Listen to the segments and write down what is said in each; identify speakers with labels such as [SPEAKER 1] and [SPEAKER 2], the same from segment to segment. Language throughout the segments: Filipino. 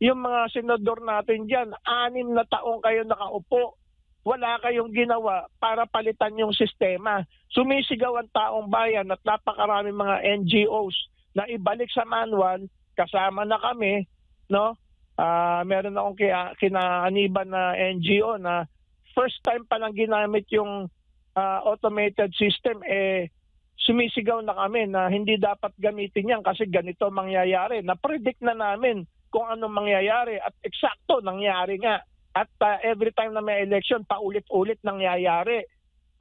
[SPEAKER 1] yung mga senador natin dyan, 6 na taong kayo nakaupo. Wala kayong ginawa para palitan yung sistema. Sumisigaw ang taong bayan at napakaraming mga NGOs na ibalik sa manual, kasama na kami, no? Meron akong kinaaniban na NGO na first time pa lang ginamit yung automated system, sumisigaw na kami na hindi dapat gamitin yan kasi ganito mangyayari. Na-predict na namin kung anong mangyayari at eksakto nangyari nga. At every time na may election, paulit-ulit nangyayari.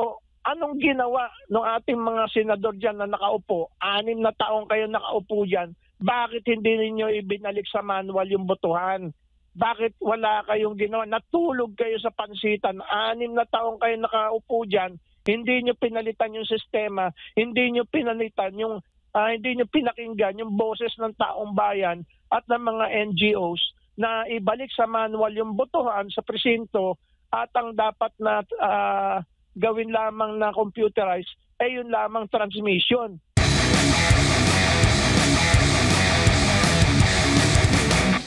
[SPEAKER 1] O anong ginawa ng ating mga senador dyan na nakaupo? 6 na taong kayo nakaupo dyan. Bakit hindi ninyo ibinalik sa manual yung botohan? Bakit wala kayong ginawa? Natulog kayo sa pansitan. 6 na taong kayo nakaupo dyan. Hindi nyo pinalitan yung sistema. Hindi nyo pinalitan yung hindi nyo pinakinggan yung boses ng taong bayan at ng mga NGOs na ibalik sa manual yung botohan sa presinto at ang dapat na gawin lamang na computerized ay yun lamang transmission.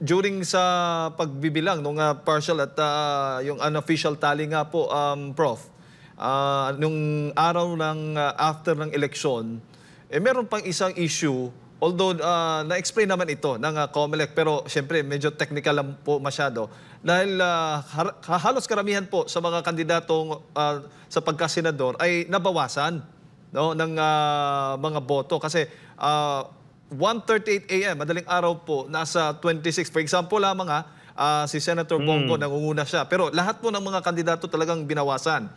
[SPEAKER 2] During sa pagbibilang nung partial at yung unofficial tally nga po, Prof, nung araw ng after ng eleksyon, meron pang isang issue, although na-explain naman ito ng COMELEC, pero siyempre medyo technical lang po masyado. Dahil halos karamihan po sa mga kandidatong sa pagkasenador ay nabawasan, no, ng mga boto. Kasi 1:38 a.m., madaling araw po, nasa 26. For example lamang si Senator Bongo, nangunguna siya. Pero lahat po ng mga kandidato talagang binawasan.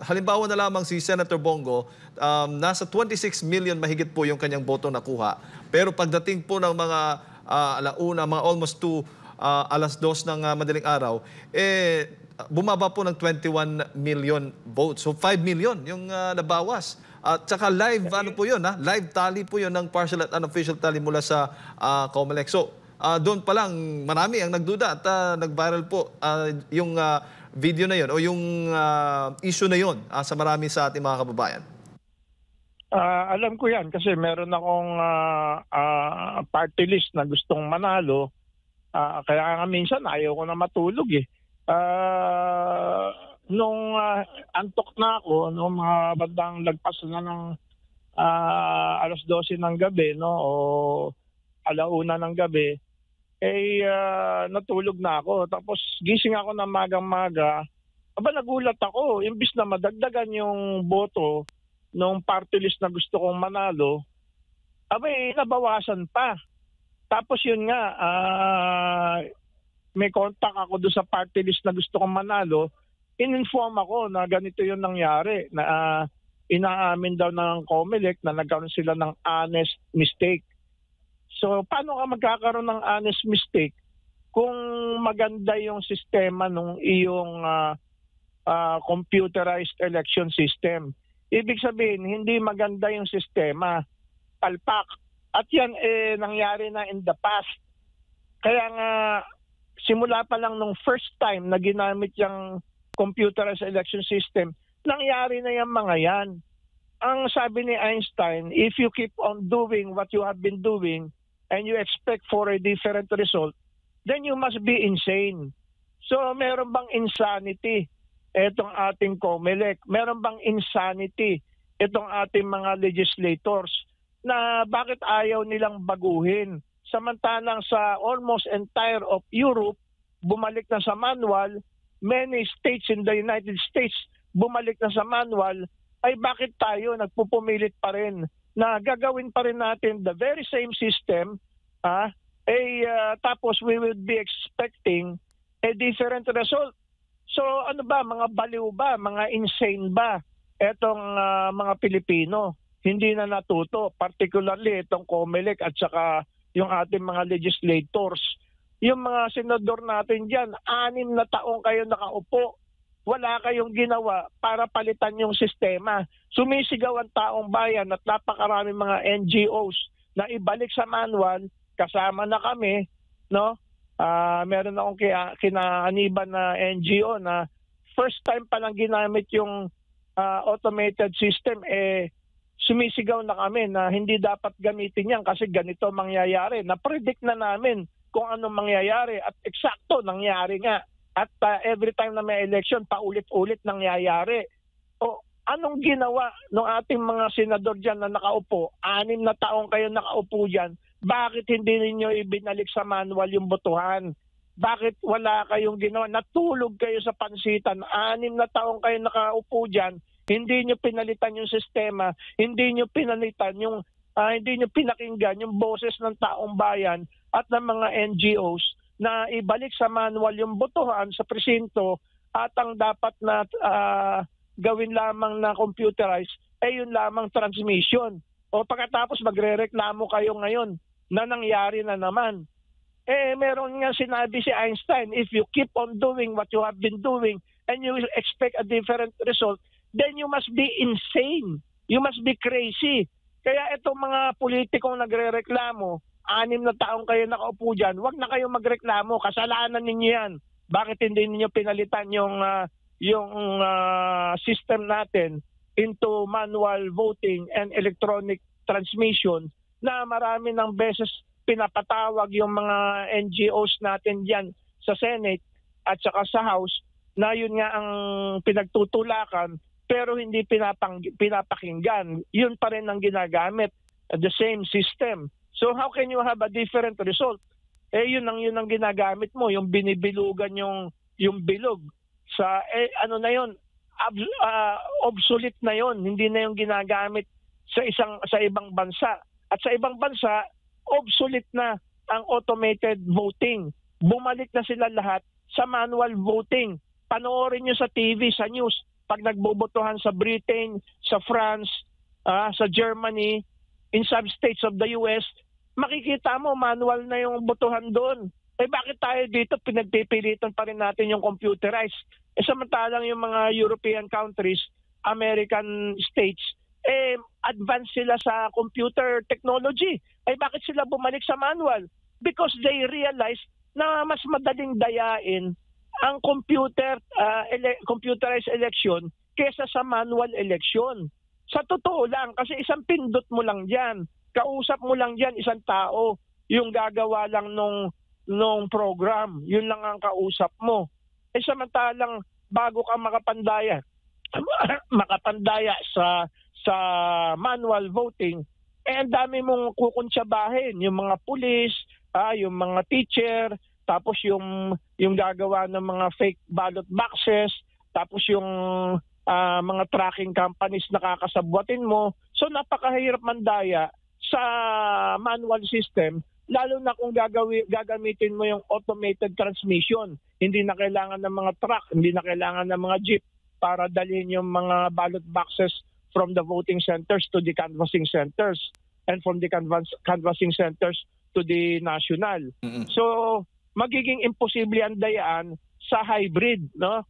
[SPEAKER 2] Halimbawa na lamang si Senator Bongo, nasa 26 million mahigit po yung kanyang boto nakuha. Pero pagdating po ng mga alauna, mga almost 2:00 ng madaling araw, bumaba po ng 21 million votes. So 5 million yung nabawas. At saka live, ano po yun, live tally po yun ng partial at unofficial tally mula sa COMELEC. So, doon pa lang marami ang nagduda at nag-viral po yung video na yun o yung issue na yun sa marami sa ating mga kababayan.
[SPEAKER 1] Alam ko yan kasi meron akong party list na gustong manalo. Kaya nga minsan ayaw ko na matulog eh. Nung antok na ako, nung mga bandang lagpas na ng 12:00 ng gabi, no, o 1:00 ng gabi, natulog na ako. Tapos gising ako ng magang-maga. Nagulat ako. Imbis na madagdagan yung boto nung party list na gusto kong manalo, nabawasan pa. Tapos yun nga, may contact ako doon sa party list na gusto kong manalo. In-inform ako na ganito yung nangyari, na inaamin daw ng COMELEC na nagkaroon sila ng honest mistake. So, paano ka magkakaroon ng honest mistake kung maganda yung sistema ng iyong computerized election system? Ibig sabihin, hindi maganda yung sistema, palpak. At yan nangyari na in the past. Kaya nga, simula pa lang nung first time na ginamit yung computerized election system, nangyari na yung mga yan. Ang sabi ni Einstein, if you keep on doing what you have been doing and you expect for a different result, then you must be insane. So meron bang insanity itong ating COMELEC? Meron bang insanity itong ating mga legislators na bakit ayaw nilang baguhin? Samantalang sa almost entire of Europe, bumalik na sa manual, many states in the United States bumalik na sa manual, ay bakit tayo nagpupumilit pa rin na gagawin pa rin natin the very same system, tapos we will be expecting a different result. So ano ba, mga baliw ba, mga insane ba etong mga Pilipino? Hindi na natuto, particularly itong COMELEC at saka yung ating mga legislators. Yung mga senador natin dyan, 6 na taong kayo nakaupo. Wala kayong ginawa para palitan yung sistema. Sumisigaw ang taong bayan at napakaraming mga NGOs na ibalik sa manual, kasama na kami, no? Meron akong kinaaniban na NGO na first time pa lang ginamit yung automated system, sumisigaw na kami na hindi dapat gamitin yan kasi ganito mangyayari. Na-predict na namin kung anong mangyayari at eksakto nangyari nga. At every time na may election, paulit-ulit nangyayari. O anong ginawa ng ating mga senador dyan na nakaupo? 6 na taong kayo nakaupo dyan. Bakit hindi ninyo ibinalik sa manual yung botohan? Bakit wala kayong ginawa? Natulog kayo sa pansitan. 6 na taong kayo nakaupo dyan. Hindi nyo pinalitan yung sistema. Hindi nyo pinalitan yung hindi nyo pinakinggan yung boses ng taong bayan at ng mga NGOs na ibalik sa manual yung botohan sa presinto at ang dapat na gawin lamang na computerized ay yun lamang transmission. O pagkatapos magrereklamo kayo ngayon na nangyari na naman. Meron nga sinabi si Einstein, if you keep on doing what you have been doing and you will expect a different result, then you must be insane. You must be crazy. Kaya itong mga politikong nagrereklamo, 6 na taong kayo nakaupo dyan, wag na kayo magreklamo, kasalanan ninyo yan. Bakit hindi ninyo pinalitan yung system natin into manual voting and electronic transmission na marami ng beses pinapatawag yung mga NGOs natin dyan sa Senate at saka sa House na yun nga ang pinagtutulakan pero hindi pinapakinggan. Yun pa rin ang ginagamit, the same system. So how can you have a different result? Yun ang ginagamit mo, yung binibilugan yung bilog sa ano na yun, obsolete na yun, hindi na yung ginagamit sa ibang bansa. At sa ibang bansa, obsolete na ang automated voting. Bumalik na sila lahat sa manual voting. Panoorin nyo sa TV, sa news, pag nagbobotohan sa Britain, sa France, sa Germany, in some states of the US, makikita mo manual na yung botohan doon. Bakit tayo dito pinagpipilitan pa rin natin yung computerized? Samantalang yung mga European countries, American states, advanced sila sa computer technology. Bakit sila bumalik sa manual? Because they realize na mas madaling dayain ang computerized election kesa sa manual election. Sa totoo lang, kasi isang pindot mo lang dyan. Kausap mo lang dyan isang tao, yung gagawa lang nung program. Yun lang ang kausap mo. Samantalang bago ka makapandaya sa manual voting, ang dami mong kukuntsabahin. Yung mga pulis, yung mga teacher, tapos yung gagawa ng mga fake ballot boxes, tapos yung mga tracking companies na kakasabwatin mo. So napakahirap mandaya sa manual system, lalo na kung gagamitin mo yung automated transmission. Hindi na kailangan ng mga truck, hindi na kailangan ng mga jeep para dalhin yung mga ballot boxes from the voting centers to the canvassing centers and from the canvassing centers to the national. Mm-hmm. So magiging imposible ang dayaan sa hybrid, no?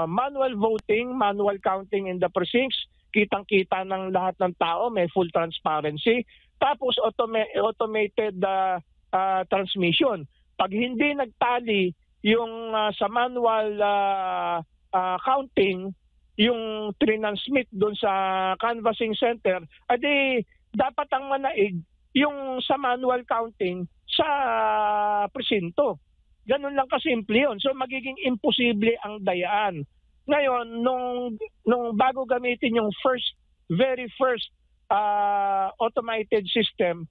[SPEAKER 1] Manual voting, manual counting in the precincts, kitang-kita ng lahat ng tao, may full transparency. Tapos automated transmission. Pag hindi nagtali yung sa manual counting, yung transmit doon sa canvassing center, adi dapat ang manaig yung sa manual counting sa presinto. Ganun lang kasimple yun. So magiging imposible ang dayaan. Ngayon, nung bago gamitin yung very first automated system,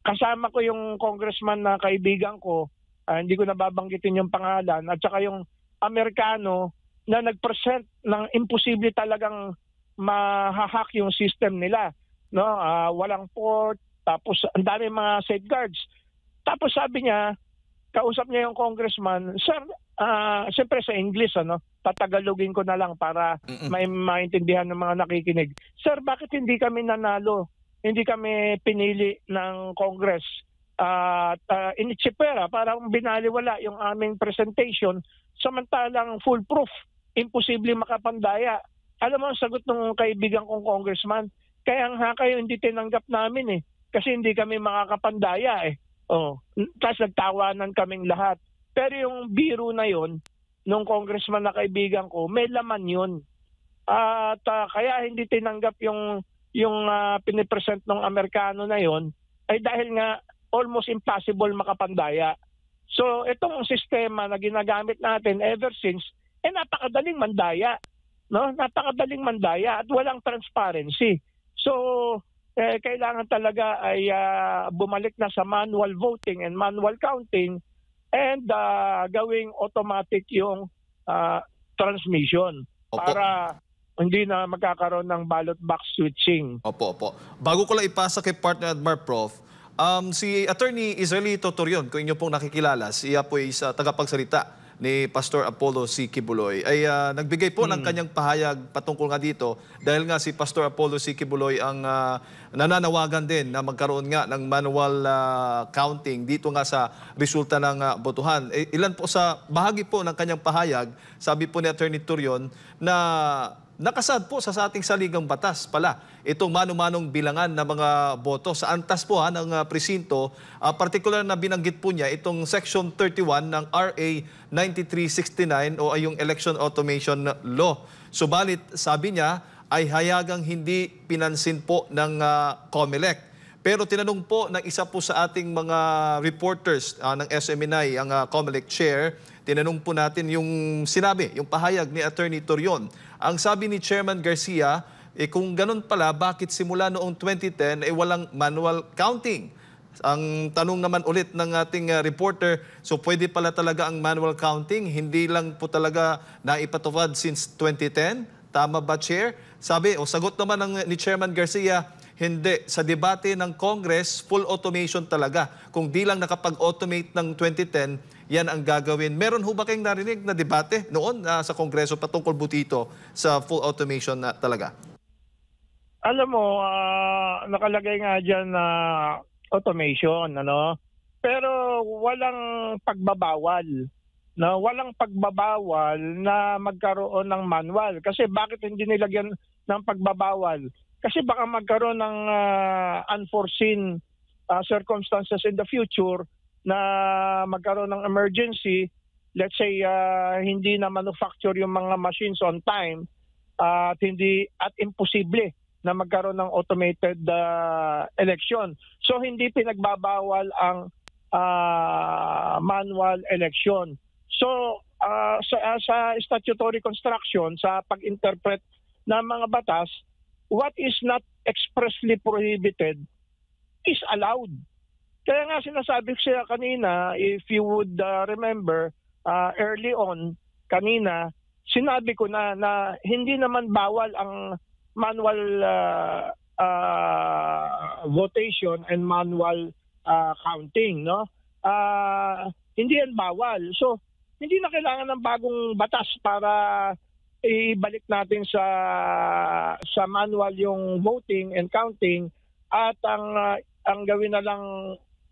[SPEAKER 1] kasama ko yung congressman na kaibigan ko, hindi ko nababanggitin yung pangalan, at saka yung Amerikano na nag-present ng imposible talagang mahahack yung system nila. No? Walang port, tapos ang dami mga safeguards. Tapos sabi niya, kausap niya yung congressman, sir, siyempre sa English, tatagalogin ko na lang para may maintindihan ng mga nakikinig. Sir, bakit hindi kami nanalo? Hindi kami pinili ng Congress at initsipera para binaliwala yung aming presentation, samantalang foolproof, imposible makapandaya. Alam mo ang sagot ng kaibigan kong congressman, kaya nga kayo hindi tinanggap namin kasi hindi kami makakapandaya Tapos nagtawanan kaming lahat. Pero yung biro na yon nung congressman na kaibigan ko, may laman yun. At kaya hindi tinanggap yung pinipresent ng Amerikano na yon ay dahil nga almost impossible makapandaya. So itong sistema na ginagamit natin ever since, napakadaling mandaya. No? Napakadaling mandaya at walang transparency. So kailangan talaga ay bumalik na sa manual voting and manual counting and gawing automatic yung transmission para hindi na magkakaroon ng ballot box switching.
[SPEAKER 2] Opo. Bago ko lang ipasa kay partner Admar Prof, si Attorney Israelito Torion, kung inyo pong nakikilala, siya po ay sa tagapagsalita ni Pastor Apollo C. Kibuloy, ay nagbigay po ng kanyang pahayag patungkol nga dito dahil nga si Pastor Apollo C. Kibuloy ang nananawagan din na magkaroon nga ng manual counting dito nga sa resulta ng botohan. Ilan po sa bahagi po ng kanyang pahayag, sabi po ni Attorney Torion na nakasad po sa ating saligang batas pala itong mano-manong bilangan ng mga boto sa antas po ng presinto. Particular na binanggit po niya itong Section 31 ng RA 9369 o ay yung Election Automation Law. Subalit, sabi niya, ay hayagang hindi pinansin po ng COMELEC. Pero tinanong po ng isa po sa ating mga reporters ng SMNI, ang COMELEC chair, tinanong po natin yung sinabi, yung pahayag ni Attorney Torion. Ang sabi ni Chairman Garcia, kung ganun pala, bakit simula noong 2010 walang manual counting? Ang tanong naman ulit ng ating reporter, so pwede pala talaga ang manual counting? Hindi lang po talaga naipatupad since 2010? Tama ba, Chair? Sabi, sagot naman ni Chairman Garcia, hindi. Sa debate ng Congress, full automation talaga. Kung di lang nakapag-automate ng 2010, yan ang gagawin. Meron ho ba kayong narinig na debate noon sa Kongreso patungkol butito sa full automation na talaga?
[SPEAKER 1] Alam mo, nakalagay nga dyan na automation, ano? Pero walang pagbabawal. No? Walang pagbabawal na magkaroon ng manual. Kasi bakit hindi nilagyan ng pagbabawal? Kasi baka magkaroon ng unforeseen circumstances in the future na magkaroon ng emergency. Let's say hindi na manufacture yung mga machines on time at imposible na magkaroon ng automated election. So hindi pinagbabawal ang manual election. So sa statutory construction, sa pag-interpret ng mga batas, what is not expressly prohibited is allowed. Kaya nga sinasabi ko siya kanina, if you would remember, early on, kanina, sinabi ko na hindi naman bawal ang manual votation and manual counting, no? Hindi yan bawal. So, hindi na kailangan ng bagong batas para ibalik natin sa manual yung voting and counting at ang gawin na lang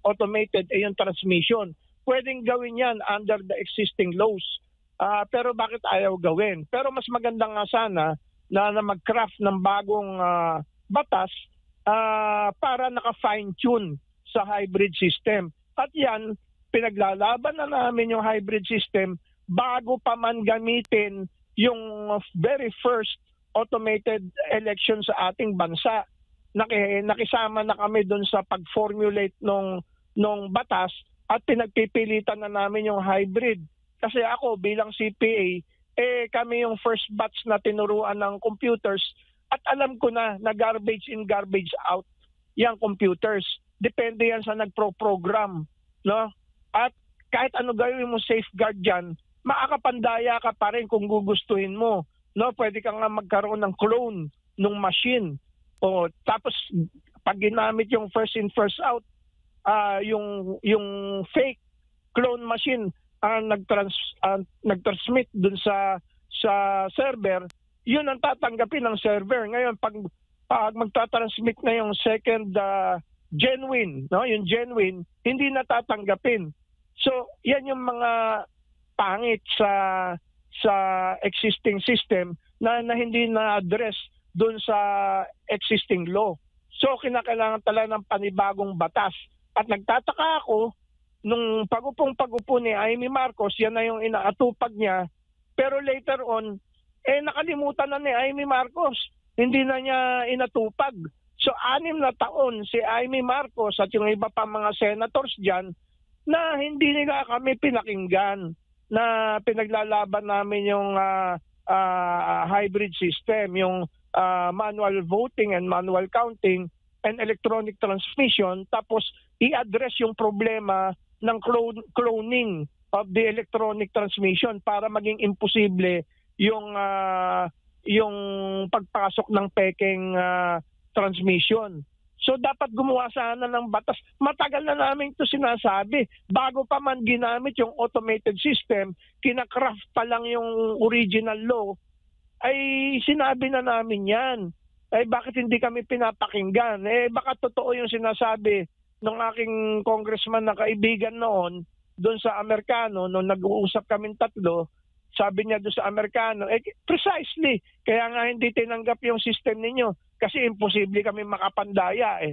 [SPEAKER 1] automated ay yung transmission. Pwedeng gawin yan under the existing laws. Pero bakit ayaw gawin? Pero mas maganda nga sana na mag-craft ng bagong batas para naka-fine-tune sa hybrid system. At yan, pinaglalaban na namin yung hybrid system bago pa man gamitin yung very first automated election sa ating bansa. Nakisama na kami doon sa pag-formulate nung batas at pinagpipilitan na namin yung hybrid. Kasi ako bilang CPA, kami yung first batch na tinuruan ng computers at alam ko na garbage in, garbage out yung computers. Depende yan sa nagpro-program. No? At kahit ano gawin mo safeguard dyan, makakapandaya ka pa rin kung gugustuhin mo. No? Pwede ka nga magkaroon ng clone ng machine. Tapos pag ginamit yung first in, first out, yung fake clone machine nag-transmit dun sa server, yun ang tatanggapin ng server. Ngayon, pag magtatransmit na yung second genuine, no? Yung genuine, hindi natatanggapin. So, yan yung mga pangit sa existing system na hindi na-address dun sa existing law. So, kinakailangan talaga ng panibagong batas. At nagtataka ako, nung pag-upo ni Amy Marcos, yan na yung inaatupag niya. Pero later on, nakalimutan na ni Amy Marcos. Hindi na niya inatupag. So 6 na taon si Amy Marcos at yung iba pa mga senators dyan na hindi nila kami pinakinggan, na pinaglalaban namin yung hybrid system, yung manual voting and manual counting and electronic transmission, tapos i-address yung problema ng cloning of the electronic transmission para maging imposible yung pagpasok ng pekeng transmission. So dapat gumawa sana ng batas. Matagal na namin ito sinasabi. Bago pa man ginamit yung automated system, kinakraft pa lang yung original law, ay sinabi na namin yan. Ay bakit hindi kami pinapakinggan? Baka totoo yung sinasabi ng aking congressman na kaibigan noon doon sa Amerikano, nung nag-uusap kaming tatlo. Sabi niya doon sa Amerikano, precisely, kaya nga hindi tinanggap yung system ninyo kasi imposible kami makapandaya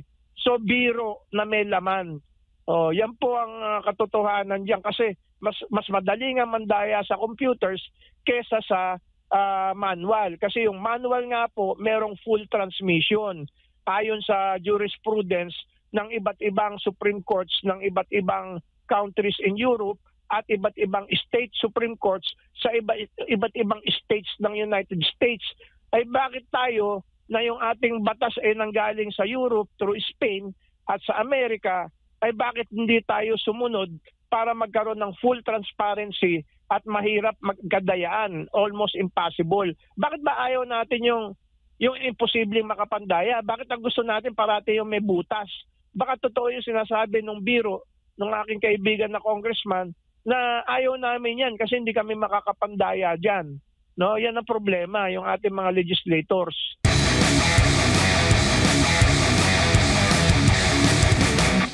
[SPEAKER 1] So biro na may laman. Yan po ang katotohanan diyan kasi mas madali nga mandaya sa computers kesa sa manual. Kasi yung manual nga po merong full transmission ayon sa jurisprudence ng iba't ibang Supreme Courts ng iba't ibang countries in Europe at iba't ibang state Supreme Courts sa iba't ibang states ng United States. Ay bakit tayo na yung ating batas ay nanggaling sa Europe through Spain at sa Amerika, ay bakit hindi tayo sumunod para magkaroon ng full transparency at mahirap magkadayaan, almost impossible. Bakit ba ayaw natin yung imposibleng makapandaya? Bakit ang gusto natin parati yung may butas? Baka totoo yung sinasabi ng biro ng aking kaibigan na congressman na ayaw namin yan kasi hindi kami makakapandaya dyan. No, yan ang problema, yung ating mga legislators.